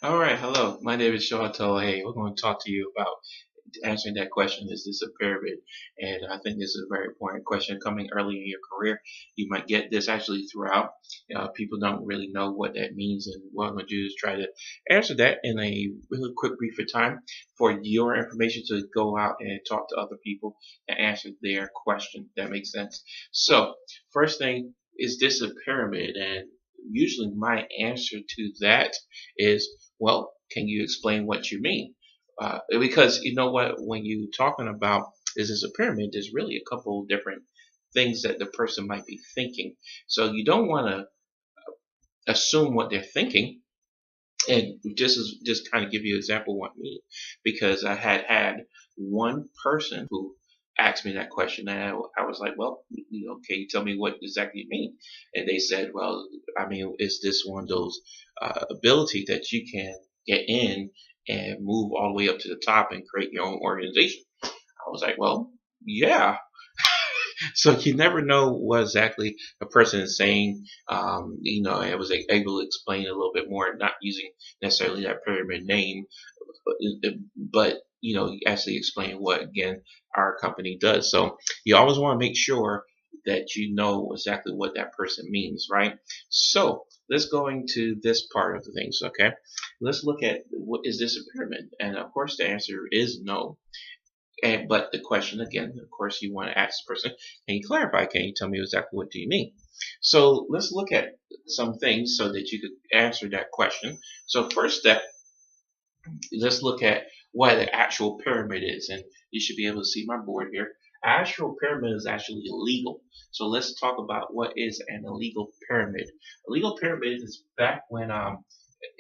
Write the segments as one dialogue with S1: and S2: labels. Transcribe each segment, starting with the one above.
S1: All right, hello. My name is Shawto. Hey, we're going to talk to you about answering that question. Is this a pyramid? And I think this is a very important question coming early in your career. You might get this actually throughout. People don't really know what that means, and what I'm going to do is try to answer that in a really quick, brief of time for your information to go out and talk to other people and answer their question. That makes sense. So, first thing, is this a pyramid? And usually my answer to that is, well, can you explain what you mean? Because you know what, when you talking about is this a pyramid, there's really a couple different things that the person might be thinking. So you don't want to assume what they're thinking. And just kind of give you an example of what I mean, because I had one person who asked me that question, and I was like, well, can you tell me what exactly you mean? And they said, well, I mean, is this one of those ability that you can get in and move all the way up to the top and create your own organization? I was like, well, yeah. So you never know what exactly a person is saying. I was able to explain a little bit more, not using necessarily that pyramid name, but actually explain what again our company does. So you always want to make sure that you know exactly what that person means, right? So let's go into this part of the things. Okay, let's look at, what is this a pyramid? And of course the answer is no. But the question again, of course, you want to ask the person, can you clarify? Can you tell me exactly what do you mean? So let's look at some things so that you could answer that question. So first step, let's look at what an actual pyramid is. And you should be able to see my board here. Actual pyramid is actually illegal. So let's talk about what is an illegal pyramid. A legal pyramid is back when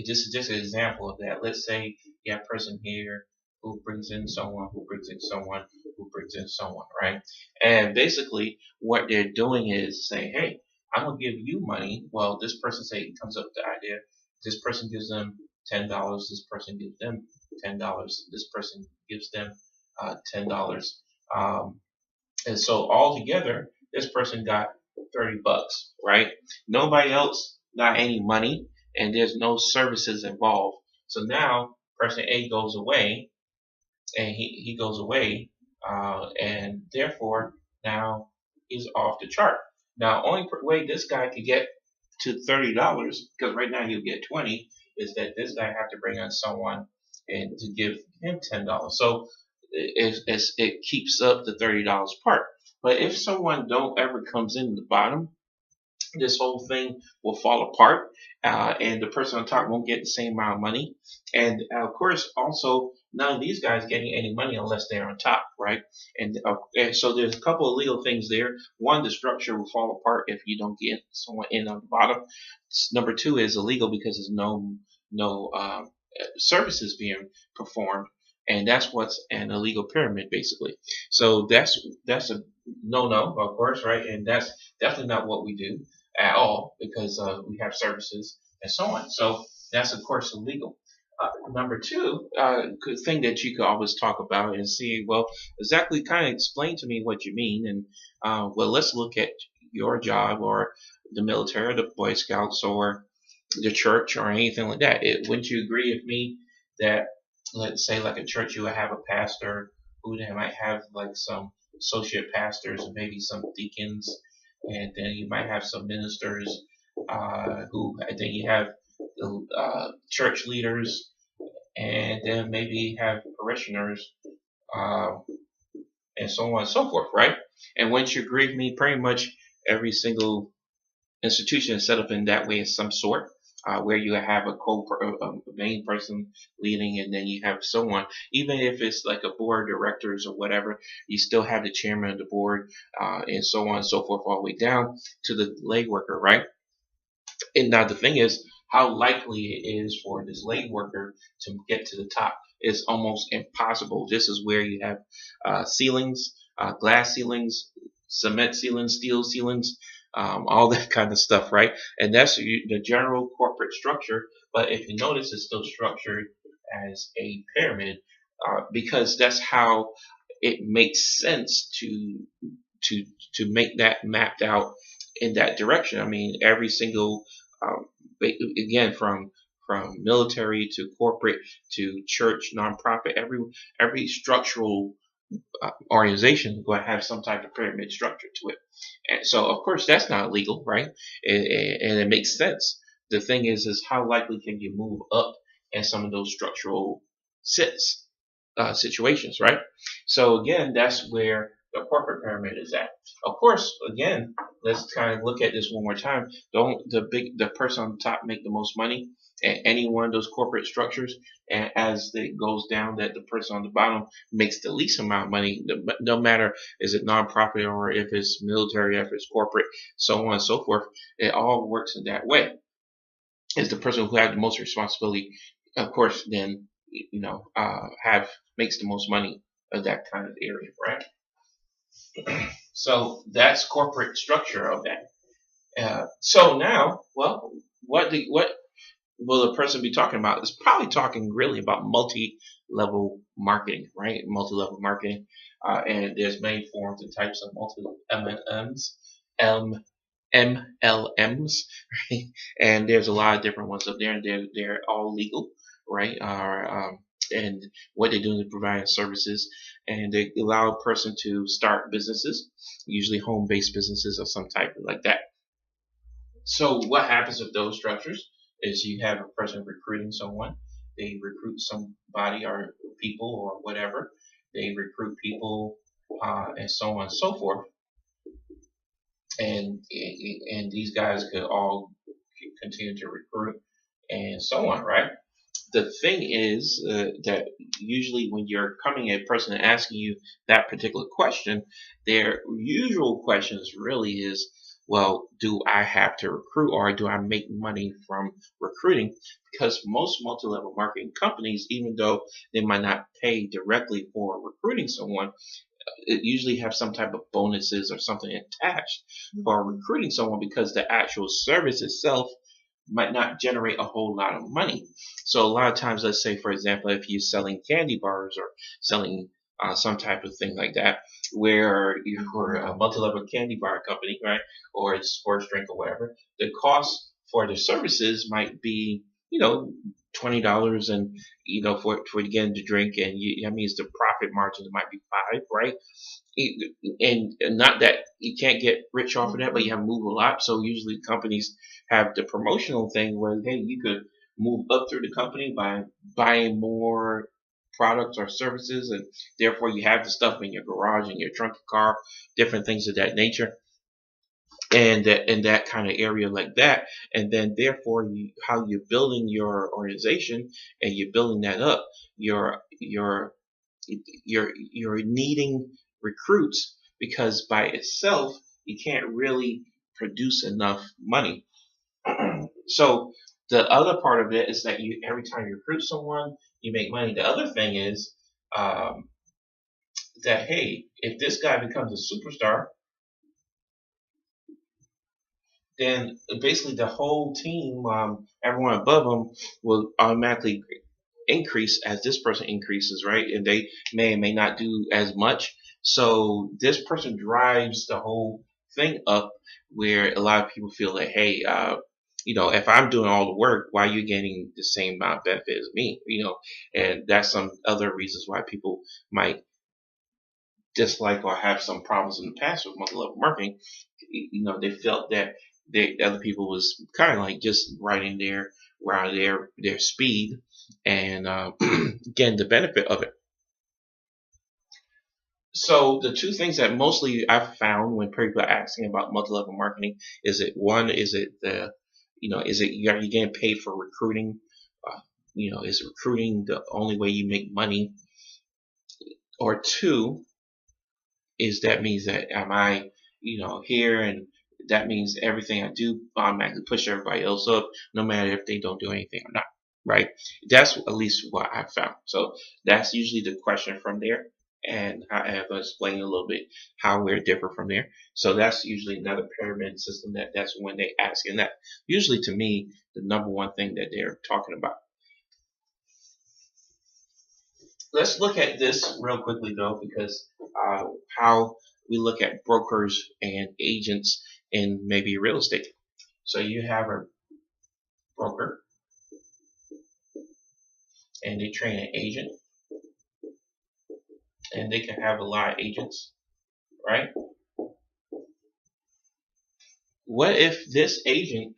S1: just an example of that. Let's say you have a person here who brings in someone, who brings in someone, who brings in someone, right? And basically what they're doing is saying, hey, I'm gonna give you money. Well, this person say comes up with the idea. This person gives them $10. This person gives them $10. This person gives them $10. Um, and so all together, this person got $30, right? Nobody else got any money, and there's no services involved. So now person A goes away, and he goes away, and therefore now he's off the chart. Now, only way this guy could get to $30, because right now he'll get 20, is that this guy have to bring on someone and to give him $10. So it keeps up the $30 part. But if someone don't ever comes in the bottom, this whole thing will fall apart, and the person on top won't get the same amount of money. And of course, also, none of these guys getting any money unless they're on top, right? And so there's a couple of legal things there. One, the structure will fall apart if you don't get someone in on the bottom. Number two is illegal because there's no services being performed, and that's what's an illegal pyramid basically. So that's a no, of course, right? And that's definitely not what we do at all, because we have services and so on. So that's of course illegal. Number two, good thing that you could always talk about and see, well, exactly kind of explain to me what you mean. And well, let's look at your job or the military, or the Boy Scouts, or the church, or anything like that. Wouldn't you agree with me that, let's say, like a church, you would have a pastor who they might have like some associate pastors and maybe some deacons, and then you might have some ministers, and then you have the church leaders, and then maybe have parishioners, uh, and so on and so forth, right? And once you agree with me, pretty much every single institution is set up in that way of some sort, where you have a main person leading, and then you have someone, even if it's like a board of directors or whatever, you still have the chairman of the board, and so on and so forth, all the way down to the lay worker, right? And now the thing is, how likely it is for this lay worker to get to the top is almost impossible. This is where you have ceilings, glass ceilings, cement ceilings, steel ceilings, all that kind of stuff, right? And that's the general corporate structure. But if you notice, it's still structured as a pyramid, because that's how it makes sense to to make that mapped out in that direction. I mean, every single um, again, from military to corporate to church, nonprofit. Every structural organization is going to have some type of pyramid structure to it. And so, of course, that's not illegal, right? And it makes sense. The thing is how likely can you move up in some of those structural sits situations, right? So again, that's where the corporate pyramid is at. Of course, again, let's kind of look at this one more time. Don't the person on top make the most money at any one of those corporate structures, and as it goes down, that the person on the bottom makes the least amount of money, no matter is it nonprofit or if it's military, if it's corporate, so on and so forth. It all works in that way. Is the person who has the most responsibility, of course, then have makes the most money of that kind of area, right? So that's corporate structure of that. So now, well, what will the person be talking about? It's probably talking really about multi-level marketing, right? Multi-level marketing, and there's many forms and types of multi-MLMs, MLMs, right? And there's a lot of different ones up there, and they're all legal, right? And what they do is provide services, and they allow a person to start businesses, usually home-based businesses of some type like that. So what happens with those structures is you have a person recruiting someone. They recruit somebody or people or whatever. They recruit people and so on and so forth. And these guys could all continue to recruit and so on, right? The thing is that usually when you're coming at a person and asking you that particular question, their usual questions really is, well, do I have to recruit or do I make money from recruiting? Because most multi-level marketing companies, even though they might not pay directly for recruiting someone, it usually have some type of bonuses or something attached for recruiting someone, because the actual service itself might not generate a whole lot of money. So a lot of times, let's say, for example, if you're selling candy bars or selling some type of thing like that, where you're a multi-level candy bar company, right, or a sports drink or whatever, the cost for the services might be, $20, and for getting the drink, and that means the profit margins might be 5, right? And not that you can't get rich off of that, but you have to move a lot. So usually companies have the promotional thing where, hey, you could move up through the company by buying more products or services, and therefore you have the stuff in your garage, in your trunk of car, different things of that nature, and that in that kind of area like that. And then therefore how you're building your organization and you're building that up, you're needing recruits, because by itself you can't really produce enough money. So the other part of it is that every time you recruit someone, you make money. The other thing is that, hey, if this guy becomes a superstar, then basically the whole team, everyone above them, will automatically increase as this person increases, right? And they may or may not do as much. So this person drives the whole thing up, where a lot of people feel that, hey, if I'm doing all the work, why are you getting the same amount of benefit as me? And that's some other reasons why people might dislike or have some problems in the past with multi-level marketing. They felt that other people was kind of like just riding their speed and getting the benefit of it. So the two things that mostly I've found when people are asking about multi-level marketing is it are you getting paid for recruiting? Is recruiting the only way you make money? Or two, is that means that am I here, and that means everything I do automatically push everybody else up, no matter if they don't do anything or not, right? That's at least what I found. So that's usually the question from there, and I have explained a little bit how we're different from there. So that's usually another pyramid system that's when they ask, and that usually to me the number one thing that they're talking about. Let's look at this real quickly though, because how we look at brokers and agents in maybe real estate. So you have a broker, and they train an agent, and they can have a lot of agents, right? What if this agent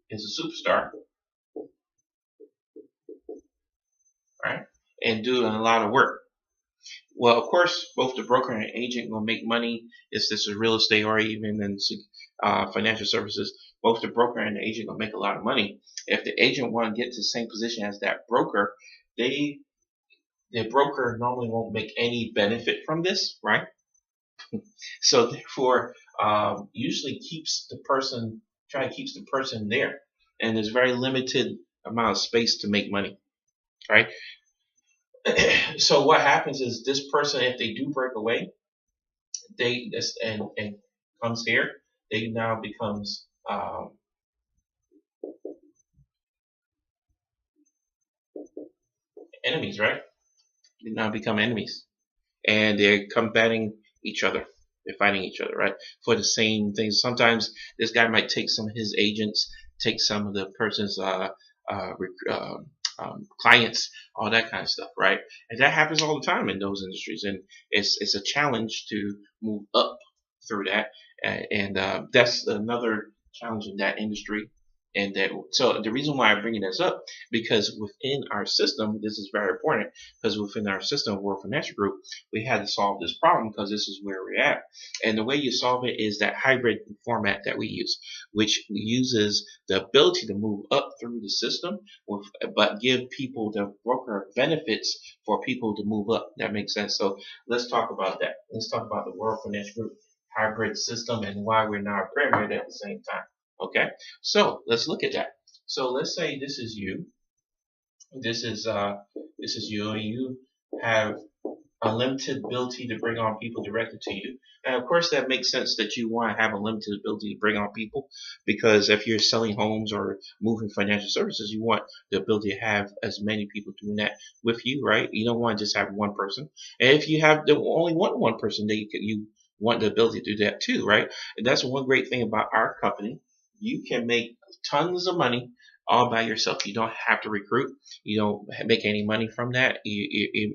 S1: is a superstar, right? And doing a lot of work. Well, of course, both the broker and agent will make money if this is real estate or even in financial services. Both the broker and the agent will make a lot of money. If the agent want to get to the same position as that broker, the broker normally won't make any benefit from this, right? So therefore, usually keeps the person there, and there's very limited amount of space to make money, right? So what happens is this person, if they do break away, and comes here, they now becomes enemies, right? They now become enemies, and they're combating each other. They're fighting each other, right? For the same things. Sometimes this guy might take some of his agents, take some of the person's uh, clients, all that kind of stuff, right? And that happens all the time in those industries, and it's a challenge to move up through that, and that's another challenge in that industry. And that, so the reason why I'm bringing this up, because within our system, this is very important, because within our system, World Financial Group, we had to solve this problem because this is where we're at. And the way you solve it is that hybrid format that we use, which uses the ability to move up through the system, but give people the broker benefits for people to move up. That makes sense. So let's talk about that. Let's talk about the World Financial Group hybrid system and why we're not a pyramid at the same time. Okay, so let's look at that. So let's say this is you. This is you, and you have unlimited ability to bring on people directly to you. And of course, that makes sense that you want to have a limited ability to bring on people, because if you're selling homes or moving financial services, you want the ability to have as many people doing that with you, right? You don't want to just have one person. And if you have only one person, then you want the ability to do that too, right? And that's one great thing about our company. You can make tons of money all by yourself. You don't have to recruit. You don't make any money from that. You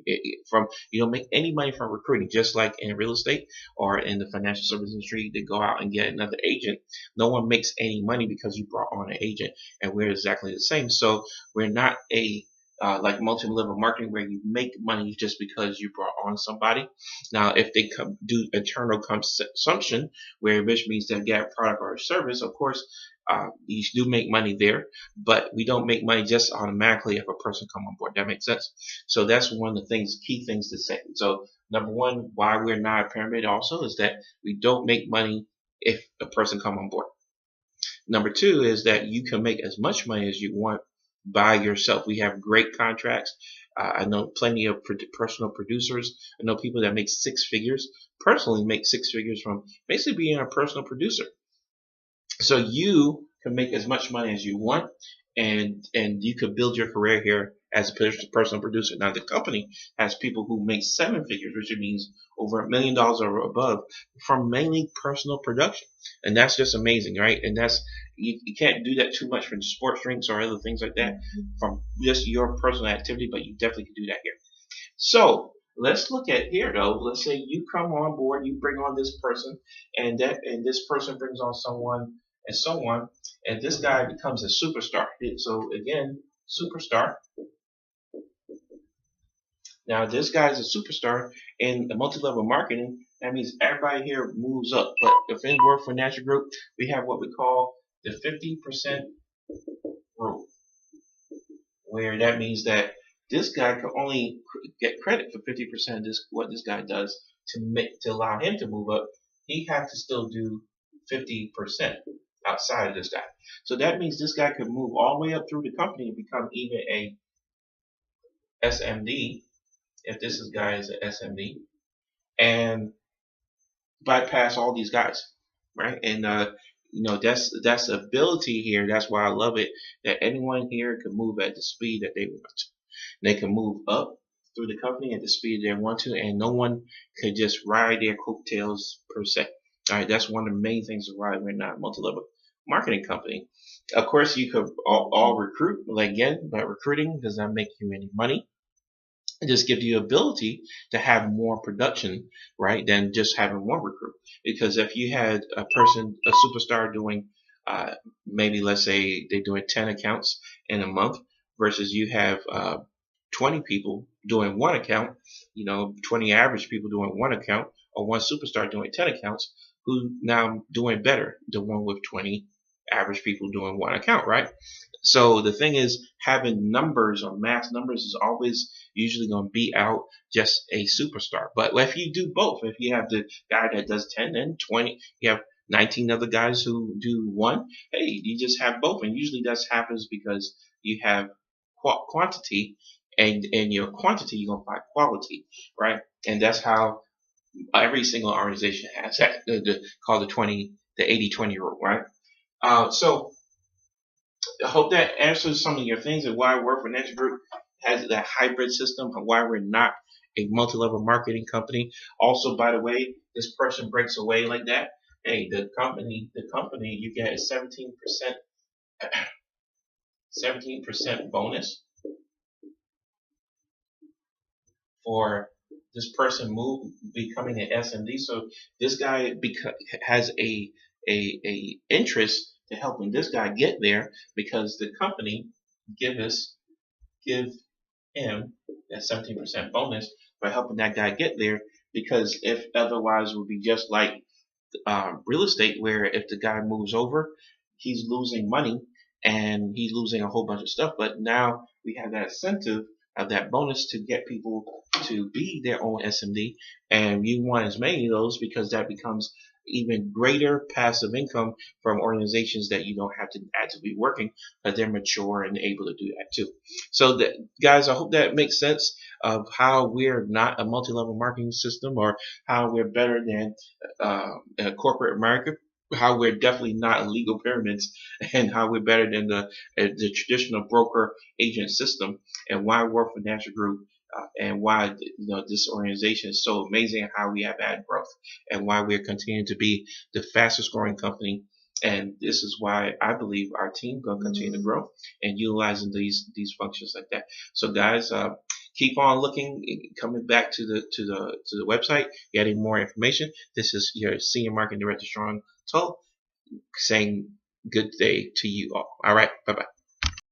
S1: don't make any money from recruiting. Just like in real estate or in the financial service industry, to go out and get another agent. No one makes any money because you brought on an agent, and we're exactly the same. So we're not a like multi-level marketing where you make money just because you brought on somebody. Now, if they do internal consumption, which means they get a product or a service, of course, you do make money there, but we don't make money just automatically if a person come on board. That makes sense. So that's one of the key things to say. So number one, why we're not a pyramid also is that we don't make money if a person come on board. Number two is that you can make as much money as you want by yourself. We have great contracts. I know plenty of personal producers. I know people that make six figures, personally make six figures from basically being a personal producer. So you can make as much money as you want, and you could build your career here as a personal producer. Now the company has people who make seven figures, which means over $1 million or above, from mainly personal production, and that's just amazing, right? And that's you can't do that too much from sports drinks or other things like that from just your personal activity, but you definitely can do that here. So let's look at here though. Let's say you come on board, you bring on this person, and this person brings on someone and so on, and this guy becomes a superstar. So again, superstar. Now this guy is a superstar in the multi-level marketing. That means everybody here moves up. But if in World Financial Group, we have what we call the 50% rule, where that means that this guy can only get credit for 50% of what this guy does to allow him to move up. He has to still do 50% outside of this guy. So that means this guy could move all the way up through the company and become even a SMD, if this guy is an SMD, and bypass all these guys, right? And that's ability here. That's why I love it, that anyone here can move at the speed that they want to. They can move up through the company at the speed they want to, and no one could just ride their coattails per se. All right, that's one of the main things of why we're not a multi-level marketing company. Of course, you could all recruit, again, but recruiting does not make you any money. It just gives you ability to have more production, right, than just having one recruit. Because if you had a person, a superstar doing, uh, maybe let's say they're doing 10 accounts in a month versus you have 20 people doing one account, 20 average people doing one account, or one superstar doing 10 accounts, who now doing better? The one with 20 average people doing one account, right? So the thing is, having numbers or mass numbers is always usually going to beat out just a superstar. But if you do both, if you have the guy that does 10 and 20, you have 19 other guys who do one, hey, you just have both. And usually that happens because you have quantity, and in your quantity, you're going to find quality, right? And that's how every single organization has that, called the 80-20 rule, right? So I hope that answers some of your things and why Work Financial Group has that hybrid system and why we're not a multi-level marketing company. Also, by the way, this person breaks away like that. Hey, the company, you get a 17% bonus for this person becoming an SMD. So this guy has a interest to helping this guy get there because the company give him that 17% bonus by helping that guy get there. Because if otherwise it would be just like real estate, where if the guy moves over, he's losing money and he's losing a whole bunch of stuff. But now we have that incentive of that bonus to get people to be their own SMD, and you want as many of those because that becomes even greater passive income from organizations that you don't have to actively working, but they're mature and able to do that too. So that, guys, I hope that makes sense of how we're not a multi-level marketing system, or how we're better than corporate America, how we're definitely not illegal pyramids, and how we're better than the traditional broker agent system, and why Work Financial Group and why this organization is so amazing, and how we have had growth, and why we're continuing to be the fastest growing company. And this is why I believe our team going to continue to grow and utilizing these functions like that. So guys, keep on looking, coming back to the website, getting more information. This is your Senior Marketing Director, Sean Tull, saying good day to you all. All right, bye bye.